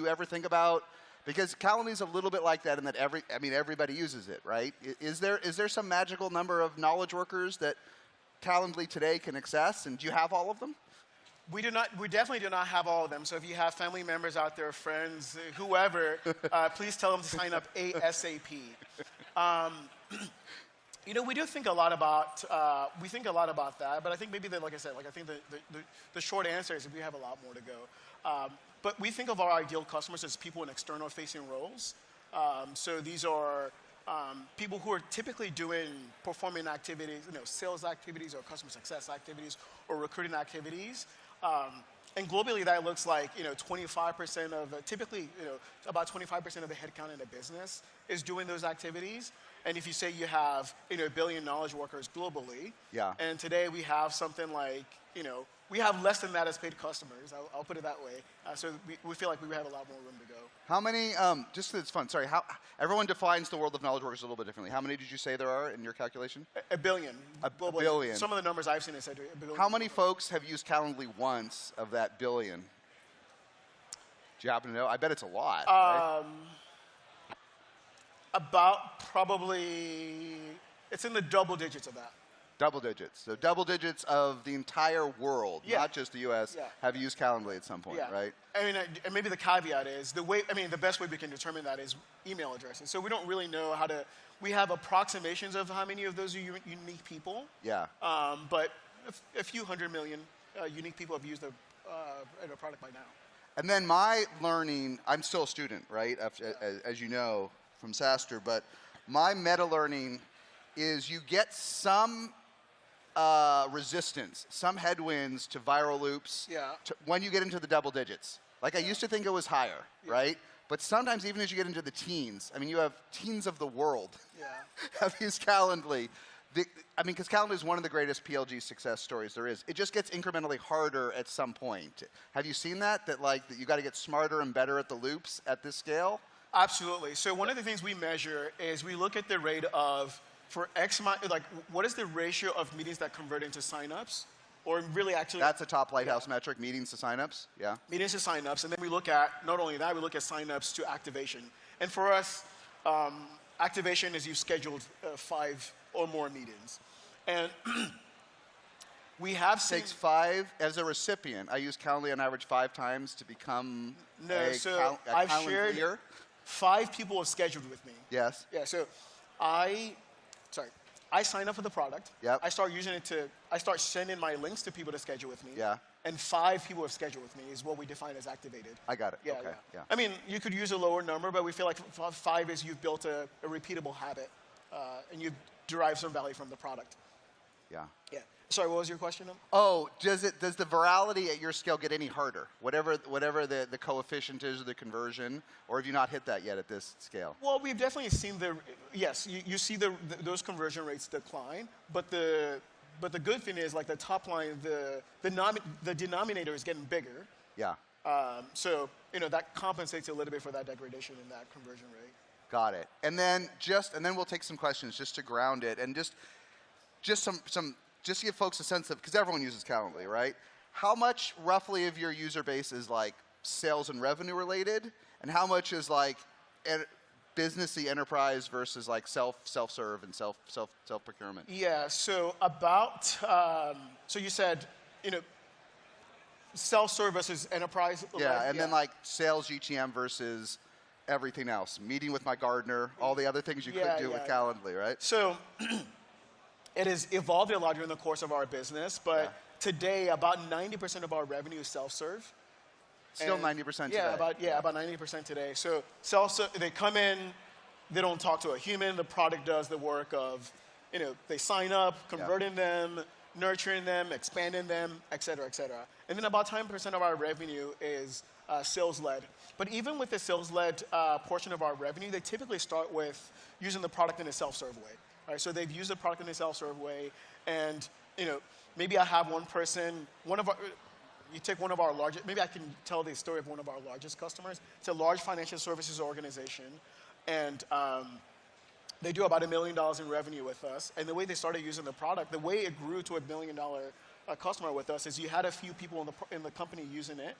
you ever think about, because Calendly is a little bit like that in that everybody uses it, right? Is there some magical number of knowledge workers that Calendly today can access, and do you have all of them? We do not. We definitely do not have all of them. So if you have family members out there, friends, whoever, please tell them to sign up ASAP. We do think a lot about. We think a lot about that, but I think maybe that, like I said, I think the short answer is we have a lot more to go. But we think of our ideal customers as people in external-facing roles. So these are people who are typically performing activities, sales activities or customer success activities or recruiting activities. And globally, that looks like 25% of typically about 25% of the headcount in a business is doing those activities. And if you say you have a billion knowledge workers globally, yeah. And today we have something like we have less than that as paid customers. I'll put it that way. So we feel like we have a lot more room to go. How many? Just 'cause it's fun. Sorry. How everyone defines the world of knowledge workers a little bit differently. How many did you say there are in your calculation? A billion. A billion. Some of the numbers I've seen have said a billion. How many folks have used Calendly once of that billion? Do you happen to know? I bet it's a lot. Right? About probably, it's in the double digits of that. Double digits. So double digits of the entire world, not just the US, have used Calendly at some point, right? I mean, and maybe the caveat is, the best way we can determine that is email addresses. So we don't really know we have approximations of how many of those are unique people. Yeah. But a few 100 million unique people have used a product by now. And then my learning, I'm still a student, right, as you know, from SaaStr, but my meta learning is you get some resistance, some headwinds to viral loops when you get into the double digits. Like I used to think it was higher, right? But sometimes even as you get into the teens, you have teens of the world have used Calendly. Because Calendly is one of the greatest PLG success stories there is. It just gets incrementally harder at some point. Have you seen that that you got to get smarter and better at the loops at this scale? Absolutely. So one of the things we measure is we look at the rate of, for X amount, what is the ratio of meetings that convert into signups? Or really actually... That's a top lighthouse metric, meetings to signups, yeah. Meetings to signups, and then we look at, not only that, we look at signups to activation. And for us, activation is you've scheduled 5 or more meetings. And we have seen... Takes 5 as a recipient. I use Calendly on average 5 times to become I've shared 5 people have scheduled with me. Yes. Yeah, so I sign up for the product. Yep. I start using it I start sending my links to people to schedule with me. Yeah. And 5 people have scheduled with me is what we define as activated. I got it. Yeah, okay. Yeah. I mean, you could use a lower number, but we feel like 5 is you've built a repeatable habit, and you've derived some value from the product. Yeah. Yeah. Sorry, what was your question? Oh, does the virality at your scale get any harder? Whatever the coefficient is of the conversion, or have you not hit that yet at this scale? Well, we've definitely seen yes, you see those conversion rates decline, but the good thing is, like the top line, the denominator is getting bigger. Yeah. So that compensates a little bit for that degradation in that conversion rate. Got it. And then we'll take some questions just to ground it, and just to give folks a sense of, because everyone uses Calendly, right? How much roughly of your user base is like sales and revenue related, and how much is like businessy enterprise versus like self-serve and self procurement? Yeah. So about so you said self-serve versus enterprise. Yeah, and then like sales GTM versus everything else. Meeting with my gardener, all the other things you could do with Calendly, right? So. It has evolved a lot during the course of our business, but today about 90% of our revenue is self-serve. Still 90% today. About 90% today. So they come in, they don't talk to a human. The product does the work of, they sign up, converting them, nurturing them, expanding them, et cetera, et cetera. And then about 10% of our revenue is sales-led. But even with the sales-led portion of our revenue, they typically start with using the product in a self-serve way. Right, so they've used the product in a self-serve way, and maybe I have one person. You take one of our largest. Maybe I can tell the story of one of our largest customers. It's a large financial services organization, and they do about $1 million in revenue with us. And the way they started using the product, the way it grew to $1 million customer with us, is you had a few people in the company using it,